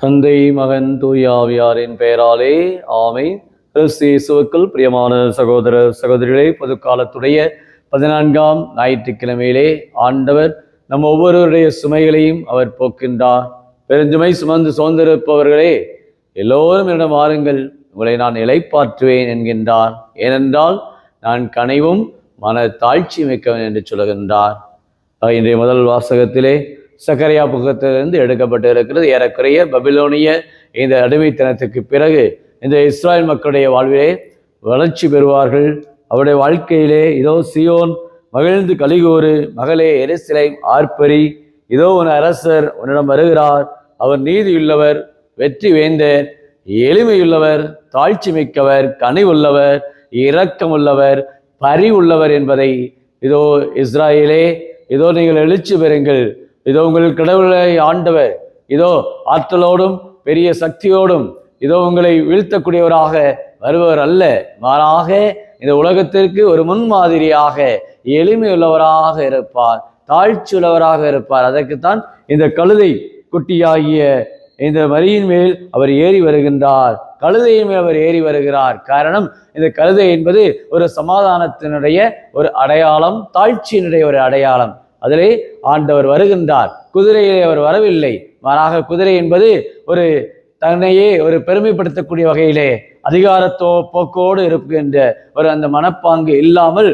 தந்தை மகன் தூய ஆவியாரின் பெயராலே ஆமென். கிறிஸ்து இயேசுவுக்குள் பிரியமான சகோதர சகோதரிகளே, பொதுக்காலத்துடைய 14ஆம் ஞாயிற்றுக்கிழமையிலே ஆண்டவர் நம் ஒவ்வொருவருடைய சுமைகளையும் அவர் போக்கின்றார். பெருஞ்சுமை சுமந்து சோர்ந்திருப்பவர்களே, எல்லோரும் என்னிடம் வாருங்கள், உங்களை நான் இளைப்பாற்றுவேன் என்கின்றார். ஏனென்றால் நான் கனிவும் மன தாழ்ச்சி மிக்கவன் என்று சொல்கின்றார். இன்றைய முதல் வாசகத்திலே சகரியா புத்தகத்திலிருந்து எடுக்கப்பட்டு இருக்கிறது. ஏறக்குறைய பபிலோனிய இந்த அடிமைத்தனத்துக்கு பிறகு இந்த இஸ்ராயல் மக்களுடைய வாழ்விலே வளர்ச்சி பெறுவார்கள். அவருடைய வாழ்க்கையிலே இதோ சியோன் மகிழ்ந்து கலிகூறு, மகளே எருசலேம் ஆர்ப்பரி, இதோ உன் அரசர் உன்னிடம் வருகிறார். அவர் நீதியுள்ளவர், வெற்றி வேந்தர், எளிமையுள்ளவர், தாழ்ச்சி மிக்கவர், கனிவுள்ளவர், இரக்கமுள்ளவர், பரிவுள்ளவர் என்பதை இதோ இஸ்ராயலே, இதோ நீங்கள் எழுச்சி பெறுங்கள். இதோ உங்கள் கடவுளை ஆண்டவர் இதோ ஆற்றலோடும் பெரிய சக்தியோடும் இதோ உங்களை வீழ்த்தக்கூடியவராக வருபவர் அல்ல, மாறாக இந்த உலகத்திற்கு ஒரு முன்மாதிரியாக எளிமையுள்ளவராக இருப்பார், தாழ்ச்சி உள்ளவராக இருப்பார். அதற்குத்தான் இந்த கழுதை குட்டியாகிய இந்த மரியின் மேல் அவர் ஏறி வருகின்றார். கழுதையின் மேல் அவர் ஏறி வருகிறார். காரணம், இந்த கழுதை என்பது ஒரு சமாதானத்தினுடைய ஒரு அடையாளம், தாழ்ச்சியினுடைய ஒரு அடையாளம். அதிலே ஆண்டவர் வருகின்றார். குதிரையிலே அவர் வரவில்லை, மாறாக குதிரை என்பது ஒரு தன்னையே ஒரு பெருமைப்படுத்தக்கூடிய வகையிலே அதிகாரத்தோ போக்கோடு இருக்கின்ற ஒரு அந்த மனப்பாங்கு இல்லாமல்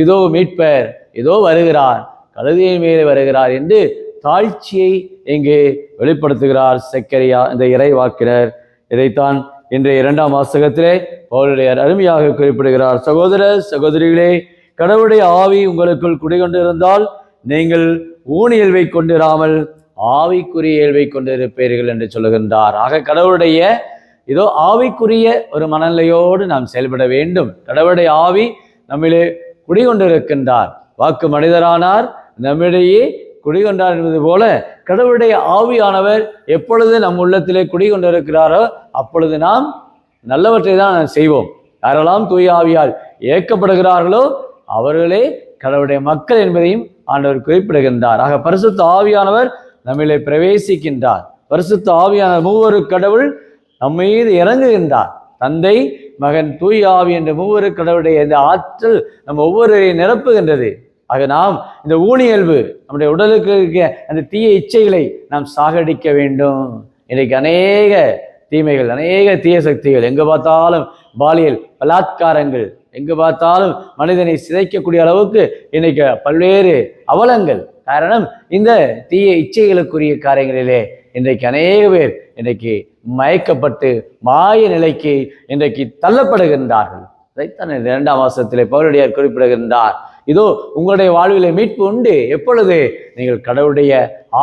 இதோ மீட்பர் இதோ வருகிறார், கழுதையின் மேலே வருகிறார் என்று தாழ்ச்சியை இங்கே வெளிப்படுத்துகிறார் சக்கரியா இந்த இறைவாக்கினர். இதைத்தான் இன்றைய 2ஆம் வாசகத்திலே அவருடைய அருமையாக குறிப்பிடுகிறார். சகோதர சகோதரிகளே, கடவுளுடைய ஆவி உங்களுக்குள் குடிகொண்டிருந்தால் நீங்கள் ஊனியல்வை கொண்டிராமல் ஆவிக்குரிய இயல்பை கொண்டிருப்பீர்கள் என்று சொல்லுகின்றார். ஆக கடவுளுடைய இதோ ஆவிக்குரிய ஒரு மனநிலையோடு நாம் செயல்பட வேண்டும். கடவுளுடைய ஆவி நம்மிலே குடிகொண்டிருக்கின்றார். வாக்கு மனிதரானார், நம்மிடையே குடிகொண்டார் என்பது போல கடவுளுடைய ஆவியானவர் எப்பொழுது நம் உள்ளத்திலே குடிகொண்டிருக்கிறாரோ அப்பொழுது நாம் நல்லவற்றை தான் செய்வோம். யாரெல்லாம் தூய ஆவியால் இயக்கப்படுகிறார்களோ அவர்களே கடவுளுடைய மக்கள் என்பதையும் ஆண்டவர் குறிப்பிடுகின்றார். ஆக பரிசுத்த ஆவியானவர் நம்மிலே பிரவேசிக்கின்றார். பரிசுத்த ஆவியானவர் மூவரு கடவுள் நம் மீது இறங்குகின்றார். தந்தை மகன் தூய ஆவி என்ற மூவரு கடவுளுடைய இந்த ஆற்றல் நம்ம ஒவ்வொருவரையும் நிரப்புகின்றது. ஆக நாம் இந்த ஊனியல்பு நம்முடைய உடலுக்கு இருக்க அந்த தீய இச்சைகளை நாம் சாகடிக்க வேண்டும். இன்றைக்கு அநேக தீமைகள், அநேக தீய சக்திகள், எங்கு பார்த்தாலும் பாலியல் பலாத்காரங்கள், எங்கு பார்த்தாலும் மனிதனை சிதைக்கக்கூடிய அளவுக்கு இன்னைக்கு பல்வேறு அவலங்கள். காரணம், இந்த தீய இச்சைகளுக்குரிய காரியங்களிலே இன்றைக்கு அநேக பேர் இன்றைக்கு மயக்கப்பட்டு மாய நிலைக்கு இன்றைக்கு தள்ளப்படுகின்றார்கள். இதைத்தான் 2ஆம் வாசகத்திலே பவுலடியார் குறிப்பிடுகின்றார். இதோ உங்களுடைய வாழ்விலே மீட்பு உண்டு எப்பொழுது நீங்கள் கடவுளுடைய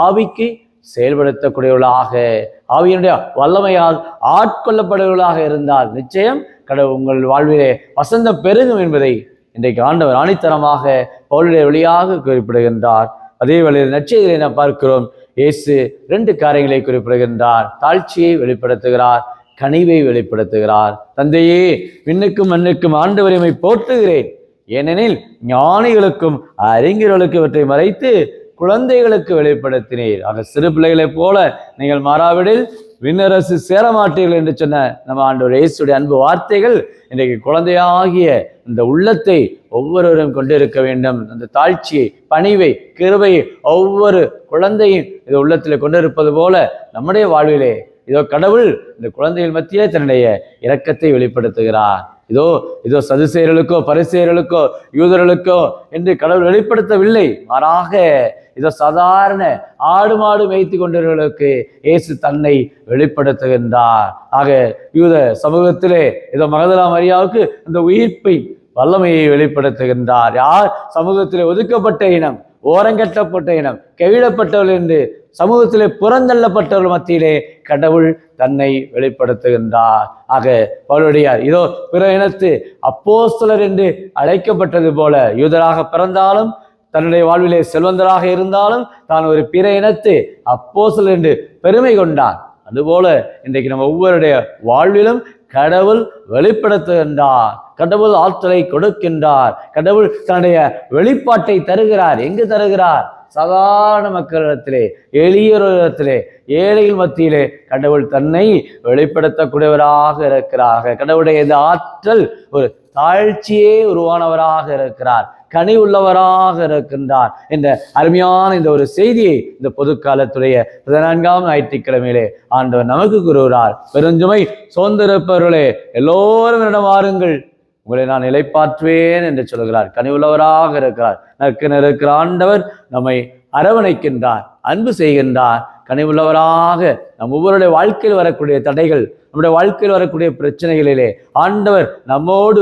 ஆவிக்கு செயல்படுத்தக்கூடியவர்களாக, ஆவியினுடைய வல்லமையால் ஆட்கொள்ளப்படுவர்களாக இருந்தால் நிச்சயம் கடவுள் உங்கள் வாழ்விலே வசந்தம் பெருகும் என்பதை இன்றைக்கு ஆண்டவர் ஆணித்தரமாக பவுலுடைய வழியாக குறிப்பிடுகின்றார். அதே வேளையில் நற்செய்தியை நாம் பார்க்கிறோம். இயேசு 2 காரியங்களை குறிப்பிடுகின்றார். தாழ்ச்சியை வெளிப்படுத்துகிறார், கனிவை வெளிப்படுத்துகிறார். தந்தையே, விண்ணுக்கும் மண்ணுக்கும் ஆண்டவரை போற்றுகிறேன், ஏனெனில் ஞானிகளுக்கும் அறிஞர்களுக்கு இவற்றை மறைத்து குழந்தைகளுக்கு வெளிப்படுத்தினீர். ஆக சிறு பிள்ளைகளைப் போல நீங்கள் மாறாவிடில் விண்ணரசு சேரமாட்டீர்கள் என்று சொன்ன நம்ம ஆண்டவர் இயேசுடைய அன்பு வார்த்தைகள் இன்றைக்கு குழந்தையாகிய இந்த உள்ளத்தை ஒவ்வொருவரும் கொண்டிருக்க வேண்டும். அந்த தாழ்ச்சியை, பணிவை, கிருபையை ஒவ்வொரு குழந்தையும் இது உள்ளத்தில் கொண்டிருப்பது போல நம்முடைய வாழ்விலே இதோ கடவுள் இந்த குழந்தைகள் மத்தியிலே தன்னுடைய இரக்கத்தை வெளிப்படுத்துகிறார். இதோ சதுசேயர்களுக்கோ பரிசேயர்களுக்கோ யூதர்களுக்கோ என்று கடவுள் வெளிப்படுத்தவில்லை, மாறாக இதோ சாதாரண ஆடு மாடு மேய்த்து கொண்டவர்களுக்கு இயேசு தன்னை வெளிப்படுத்துகின்றார். ஆக யூத சமூகத்திலே இதோ மகதலா மரியாவுக்கு அந்த உயிர்ப்பை வல்லமையை வெளிப்படுத்துகின்றார். யார் சமூகத்திலே ஒதுக்கப்பட்ட இனம், ஓரங்கட்டப்பட்ட இனம், கைவிடப்பட்டவர்கள் என்று சமூகத்திலே புறந்தள்ளப்பட்டவர்கள் மத்தியிலே கடவுள் தன்னை வெளிப்படுத்துகின்றார். ஆக பவுலடியார் இதோ பிற இனத்து அப்போஸ்தலர் என்று அழைக்கப்பட்டது போல யூதராக பிறந்தாலும் தன்னுடைய வாழ்விலே செல்வந்தராக இருந்தாலும் தான் ஒரு பிற இனத்து அப்போஸ்தலர் என்று பெருமை கொண்டார். அதுபோல இன்றைக்கு நம்ம ஒவ்வொருடைய வாழ்விலும் கடவுள் வெளிப்படுத்துகின்றார், கடவுள் ஆற்றலை கொடுக்கின்றார், கடவுள் தன்னுடைய வெளிப்பாட்டை தருகிறார். எங்கு தருகிறார்? சாதாரண மக்களிடத்திலே, எளியோரிடத்திலே, ஏழைகள் மத்தியிலே கடவுள் தன்னை வெளிப்படுத்தக்கூடியவராக இருக்கிறார்கள். கடவுளுடைய இந்த ஆற்றல் ஒரு தாழ்ச்சியே உருவானவராக இருக்கிறார், கனி உள்ளவராக இருக்கின்றார் என்ற அருமையான இந்த ஒரு செய்தியை இந்த பொது காலத்துடைய 14ஆம் ஞாயிற்றுக்கிழமையிலே ஆண்டவர் நமக்கு கூறுகிறார். பெருஞ்சுமை சோர்ந்திருப்பவர்களே எல்லோரும் என்னிடம் வாருங்கள், உங்களை நான் இளைப்பாற்றுவேன் என்று சொல்கிறார். கனி உள்ளவராக இருக்கிறார். நற்கென இருக்கிற ஆண்டவர் நம்மை அரவணைக்கின்றார், அன்பு செய்கின்றார். கனிவுள்ளவராக நம் ஒவ்வொருடைய வாழ்க்கையில் வரக்கூடிய தடைகள், நம்முடைய வாழ்க்கையில் வரக்கூடிய பிரச்சனைகளிலே ஆண்டவர் நம்மோடு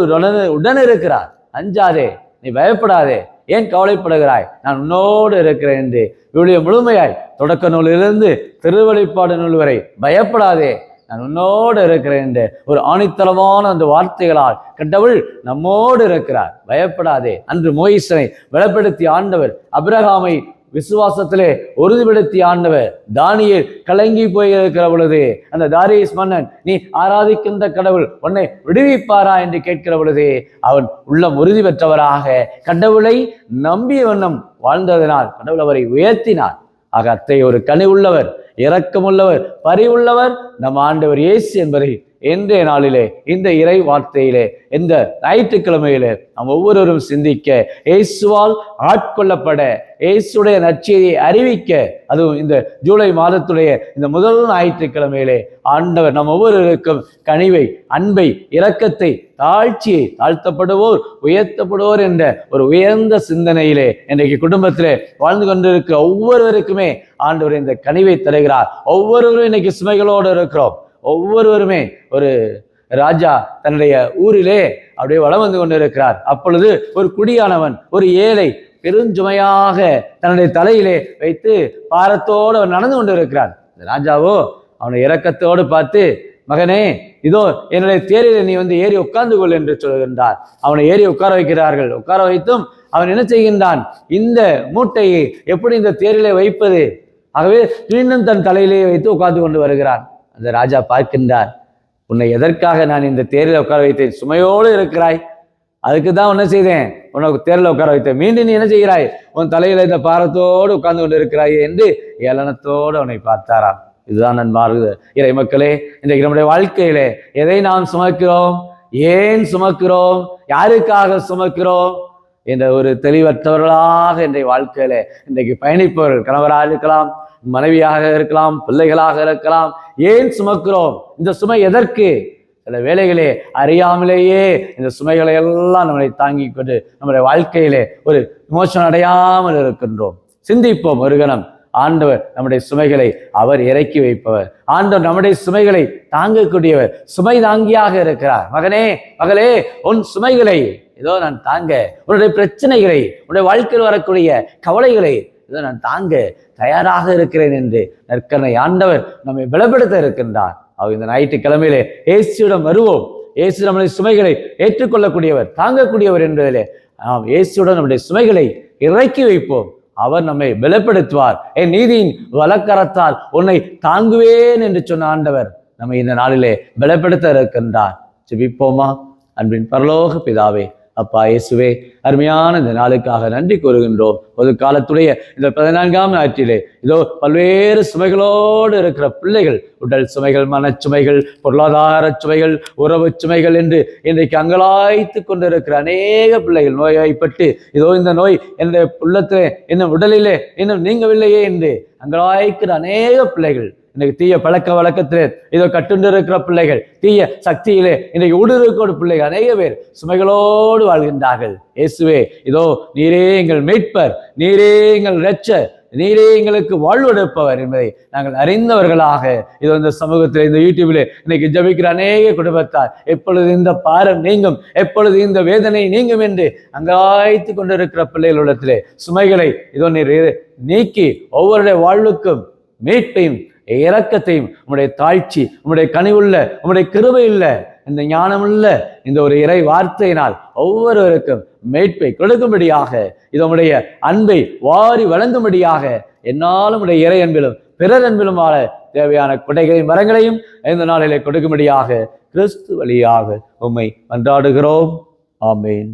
உடன் இருக்கிறார். அஞ்சாதே, நீ பயப்படாதே, ஏன் கவலைப்படுகிறாய், நான் உன்னோடு இருக்கிறேன் என்று இவருடைய முழுமையாய் தொடக்க நூலிலிருந்து திருவெளிப்பாடு நூல் வரை பயப்படாதே, நான் உன்னோடு இருக்கிறேன் என்று ஒரு ஆணித்தரமான அந்த வார்த்தைகளால் கடவுள் நம்மோடு இருக்கிறார். பயப்படாதே. அன்று மோயிசனை பலப்படுத்திய ஆண்டவர், அபிரகாமை விசுவாசத்திலே உறுதிப்படுத்திய ஆண்டவர், தானியேல் கலங்கி போயிருக்கிற பொழுது அந்த தாரியஸ் மன்னன் நீ ஆராதிக்கின்ற கடவுள் உன்னை விடுவிப்பாரா என்று கேட்கிற பொழுது அவன் உள்ளம் உறுதி பெற்றவராக கடவுளை நம்பிய வண்ணம் வாழ்ந்ததனால் கடவுள் அவரை உயர்த்தினார். ஆக அத்தகைய ஒரு கனி உள்ளவர், இரக்கமுள்ளவர், பரிவுள்ளவர் நம் ஆண்டவர் இயேசு என்பதை இன்றைய நாளிலே இந்த இறை வார்த்தையிலே இந்த ஞாயிற்றுக்கிழமையிலே நாம் ஒவ்வொருவரும் சிந்திக்க, இயேசுவால் ஆட்கொள்ளப்பட, இயேசுடைய நற்செய்தியை அறிவிக்க, அதுவும் இந்த ஜூலை மாதத்துடைய இந்த முதல் ஞாயிற்றுக்கிழமையிலே ஆண்டவர் நம் ஒவ்வொருவருக்கும் கனிவை, அன்பை, இரக்கத்தை, தாழ்ச்சியை, தாழ்த்தப்படுவோர் உயர்த்தப்படுவோர் என்ற ஒரு உயர்ந்த சிந்தனையிலே இன்றைக்கு குடும்பத்திலே வாழ்ந்து கொண்டிருக்கிற ஒவ்வொருவருக்குமே ஆண்டவர் இந்த கனிவை தருகிறார். ஒவ்வொருவரும் இன்னைக்கு சுமைகளோடு இருக்கிறோம். ஒவ்வொருவருமே ஒரு ராஜா தன்னுடைய ஊரிலே அப்படியே வலம் வந்து கொண்டிருக்கிறார். அப்பொழுது ஒரு குடியானவன், ஒரு ஏழை பெருஞ்சுமையாக தன்னுடைய தலையிலே வைத்து பாரத்தோடு அவன் நடந்து கொண்டிருக்கிறான். ராஜாவோ அவனை இரக்கத்தோடு பார்த்து, மகனே, இதோ என்னுடைய தேரில் நீ வந்து ஏறி உட்கார்ந்து கொள் என்று சொல்கின்றார். அவனை ஏறி உட்கார வைக்கிறார்கள். உட்கார வைத்தும் அவன் என்ன செய்கின்றான், இந்த மூட்டையை எப்படி இந்த தேரிலே வைப்பது? ஆகவே மீண்டும் தன் தலையிலே வைத்து உட்கார்ந்து கொண்டு வருகிறான். அந்த ராஜா பார்க்கின்றார், உன்னை எதற்காக நான் இந்த தேரில் உட்கார வைத்தேன்? சுமையோடு இருக்கிறாய், அதுக்கு தான் என்ன செய்தேன், உனக்கு தேரில் உட்கார வைத்தேன். மீண்டும் நீ என்ன செய்கிறாய், உன் தலையில இந்த பாரத்தோடு உட்கார்ந்து கொண்டு இருக்கிறாய் என்று ஏளனத்தோடு அவனை பார்த்தாராம். இதுதான் நண்பார்கள் இறை மக்களே, இன்றைக்கு நம்முடைய வாழ்க்கையிலே எதை நாம் சுமக்கிறோம், ஏன் சுமக்கிறோம், யாருக்காக சுமக்கிறோம் என்ற ஒரு தெளிவற்றவர்களாக இன்றைய வாழ்க்கையில இன்றைக்கு பயணிப்பவர்கள், கணவராக இருக்கலாம், மனைவியாக இருக்கலாம், பிள்ளைகளாக இருக்கலாம். ஏன் சுமக்கிறோம், இந்த சுமை எதற்கு? சில வேளைகளே அறியாமலேயே இந்த சுமைகளை எல்லாம் நம்மளை தாங்கி கொண்டு நம்முடைய வாழ்க்கையிலே ஒரு விமோசனம் அடையாமல் இருக்கின்றோம். சிந்திப்போம் ஒரு கணம். ஆண்டவர் நம்முடைய சுமைகளை அவர் இறக்கி வைப்பவர். ஆண்டவர் நம்முடைய சுமைகளை தாங்கக்கூடியவர், சுமை தாங்கியாக இருக்கிறார். மகனே, மகளே, உன் சுமைகளை ஏதோ நான் தாங்க, உன்னுடைய பிரச்சனைகளை, உன்னுடைய வாழ்க்கையில் வரக்கூடிய கவலைகளை ஏதோ நான் தாங்க தயாராக இருக்கிறேன் என்று நற்கருணை ஆண்டவர் நம்மை பலப்படுத்த இருக்கின்றார். அவர் இந்த ஞாயிற்றுக்கிழமையிலே இயேசுவிடம் வருவோம். இயேசு நம்முடைய சுமைகளை ஏற்றுக்கொள்ளக்கூடியவர், தாங்கக்கூடியவர் என்பதிலே நாம் இயேசுடன் நம்முடைய சுமைகளை இறக்கி வைப்போம். அவர் நம்மை பலப்படுத்துவார். என் நீதியின் வலக்கரத்தால் உன்னை தாங்குவேன் என்று சொன்ன ஆண்டவர் நம்மை இந்த நாளிலே பலப்படுத்த இருக்கின்றார். ஜெபிப்போமா? அன்பின் பரலோக பிதாவே, அப்பா இயேசுவே, அருமையான இந்த நாளுக்காக நன்றி கூறுகின்றோம். பொது காலத்துடைய இந்த 14ஆம் ஞாயிற்றிலே இதோ பல்வேறு சுமைகளோடு இருக்கிற பிள்ளைகள், உடல் சுமைகள், மனச்சுமைகள், பொருளாதார சுமைகள், உறவு சுமைகள் என்று இன்றைக்கு அங்கலாய்த்து கொண்டிருக்கிற அநேக பிள்ளைகள் நோய்வாய்ப்பட்டு, இதோ இந்த நோய் என்னுடைய உள்ளத்திலே, இன்னும் உடலிலே இன்னும் நீங்கவில்லையே என்று அங்கலாய்க்கிற அநேக பிள்ளைகள், இன்னைக்கு தீய பழக்க வழக்கத்திலே இதோ கட்டுண்டு இருக்கிற பிள்ளைகள், தீய சக்தியிலே இன்னைக்கு ஊடுருவோடு பிள்ளைகள் அநேக பேர் சுமைகளோடு வாழ்கின்றார்கள். இயேசுவே, இதோ நீரே எங்கள் மீட்பர், நீரே எங்கள் இரட்சகர், நீரே எங்களுக்கு வாழ்வெடுப்பவர் என்பதை நாங்கள் அறிந்தவர்களாக இதோ இந்த சமூகத்தில், இந்த யூடியூபிலே இன்னைக்கு ஜபிக்கிற அநேக குடும்பத்தார் எப்பொழுது இந்த பாரம் நீங்கும், எப்பொழுது இந்த வேதனை நீங்கும் என்று அங்காய்த்து கொண்டிருக்கிற பிள்ளைகளிடத்திலே சுமைகளை இதோ நீர் நீக்கி ஒவ்வொருடைய வாழ்வுக்கும் மீட்பையும் இரக்கத்தையும், உம்முடைய தாழ்ச்சி, உம்முடைய கனிவுள்ள, உம்முடைய கிருபையுள்ள, இந்த ஞானமுள்ள இந்த ஒரு இறை வார்த்தையினால் ஒவ்வொருவருக்கும் மீட்பை கொடுக்கும்படியாக, இது உம்முடைய அன்பை வாரி வழங்கும்படியாக என்னாலும் உடைய இறை அன்பிலும் பிறர் அன்பிலும் ஆள தேவையான குடைகளையும் மரங்களையும் இந்த நாளிலே கொடுக்கும்படியாக கிறிஸ்து வழியாக உம்மை மன்றாடுகிறோம். ஆமேன்.